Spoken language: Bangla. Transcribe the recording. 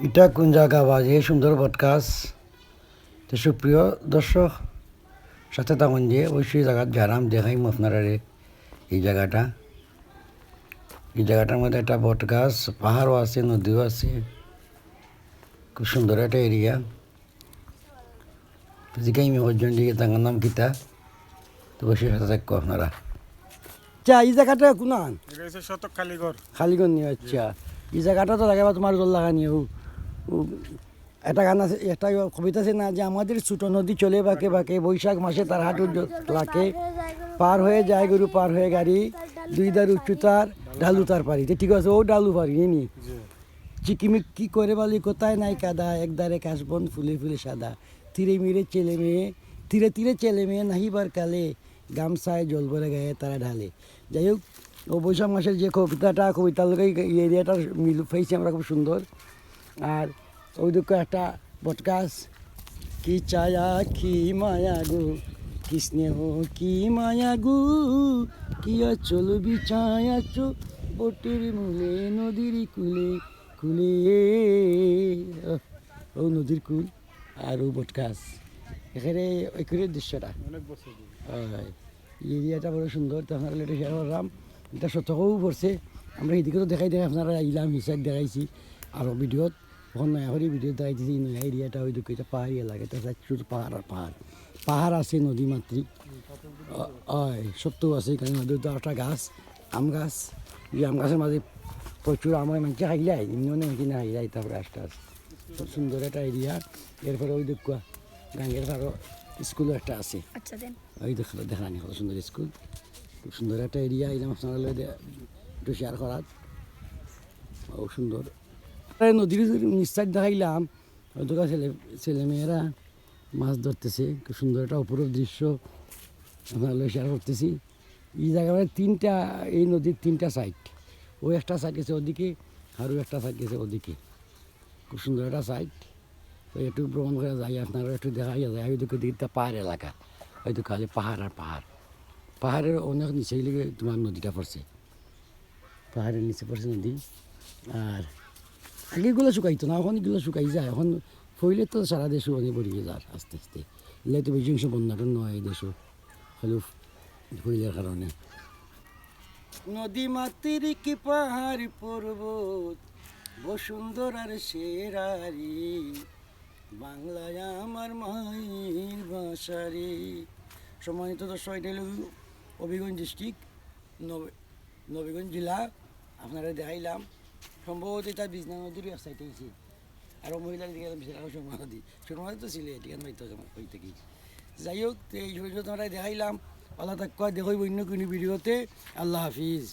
এটা কোন জায়গা বাজে সুন্দর পডকাস্ট। তো সুপ্রিয় দর্শক, সাথে তখন যে অবশ্যই জায়গা যারাম দেখাইম আপনারা এই জায়গাটার মধ্যে একটা বটগাছ, পাহাড়ও আছে, নদীও আছে, খুব সুন্দর একটা এরিয়া। তো জিজ্ঞাই হজন দিকে তাঙ্গার নাম কিতা, তো অবশ্যই সাথে থাকবো আপনারা। আচ্ছা, এই জায়গাটা কোনান শতক খালিগড় খালিগঞ্জ নিয়ে। আচ্ছা, এই জায়গাটা তো লাগে তোমার জল লাগা নিয়ে একটা গান আছে, একটা কবিতা আছে না, যে আমাদের ছোট নদী চলে বাঁকে বাঁকে, বৈশাখ মাসে তার হাঁটু লাকে, পার হয়ে যায় গরু পার হয়ে গাড়ি, দুই দার উচ্চতার ঢালু তার পারি। তো ঠিক আছে, ও ডালু পারি নি চিকিমিক কি করে বলি, কোথায় নাই কাদা, একদারে কাশবন ফুলে ফুলে সাদা, তীরে মিরে ছেলে মেয়ে, তীরে তীরে ছেলে মেয়ে নাহিবার কালে, গামছায় জল ভরে গায়ে তারা ঢালে। যাই হোক, ও বৈশাখ মাসের যে কবিতার লোক এই এরিয়াটার মিল পাইছি আমরা খুব সুন্দর। আর ওই দিকে একটা বটগাছ, কি ছায়া কি মায়া গো, কি স্নেহ কি মায়া গো, কি আচল বিছায়াছ বটের মূলে নদীর কুলে কুলে। ও নদীর কুল আর ও বটগাছ, এখানে ওইখানে দৃশ্যটা অনেক বছর হয়। এরিয়াটা বড় সুন্দর। তো আপনারা এটা শেয়ার করলাম, এটা সত্যও পড়ছে। আমরা এদিকে তো দেখাই আপনারা আইলাম, হিসাব দেখাইছি আরও ভিডিওত। তখন নয়া করে ভিডিও দেখাইতেছি নয়া এরিয়াটা ওই দিকে, এটা পাহাড়ি এলাকা, এটা শুধু পাহাড় আর পাহাড়, পাহাড় আছে নদী মাতৃক। হয় সত্যও আছে এখানে। নদীর তো একটা গাছ, আম গাছ, এই আম গাছের মাঝে প্রচুর আমার মানুষ খাইলাই, এমনি অনেক কিনে খাইলাই। তারপরে গাছটা আছে, খুব সুন্দর একটা এরিয়া। এরপরে ওই দিক গাঙ্গের পাড়ও স্কুলও একটা আছে। আচ্ছা দেন ওই দেখানি কত সুন্দর স্কুল, খুব সুন্দর একটা এরিয়া। এলাম আপনারা একটু শেয়ার করার, ও সুন্দর নদীর নিশ্চয় দেখাইলাম। হয়তো ছেলেমেয়েরা মাছ ধরতেছে, খুব সুন্দর একটা অপরূপ দৃশ্য আপনারা শেয়ার করতেছি। এই জায়গায় তিনটা, এই নদীর তিনটা সাইড, ওই একটা সাইড গেছে ওদিকে, আরও একটা সাইড গেছে ওদিকে, খুব সুন্দর একটা সাইড। তো একটু ভ্রমণ করে যাই, আপনারা একটু দেখাই যায়। ওইদিকে দিকটা পাহাড় এলাকা, হয়তো খালি পাহাড় আর পাহাড়, পাহাড়ের অনেক নিচে লেগে তোমার নদীটা পড়ছে, পাহাড়ের নিচে পড়ছে নদী। আর আগেগুলো শুকাইতো না, এখন এগুলো শুকাই যায়। এখন ফইলে তো সারা দেশ অনেক বড়িয়ে যায় আস্তে আস্তে। এলে তো বেশি অংশ বন্যাটা নয় এই দেশও, হলো ফইলের কারণে। নদী মাতৃক পাহাড় পর্বত, বসুন্ধরার সেরারি, বাংলায় আমার মায়ের বাসারি। সম্মানিত দর্শক, এটা হলো হবিগঞ্জ ডিস্ট্রিক্ট, নবীগঞ্জ জেলা। আপনারা দেখাইলাম, সম্ভবত এটা বিজনা নদীর এক সাইডে হয়েছে। আরও মহিলার দিকে সুরমা নদী, সুরমা নদী তো ছিল এটি হই থেকে। যাই হোক, এই সূর্য তোমরা দেখাইলাম। আল্লাহ তাক দেখই অন্য কোনো ভিডিওতে। আল্লাহ হাফিজ।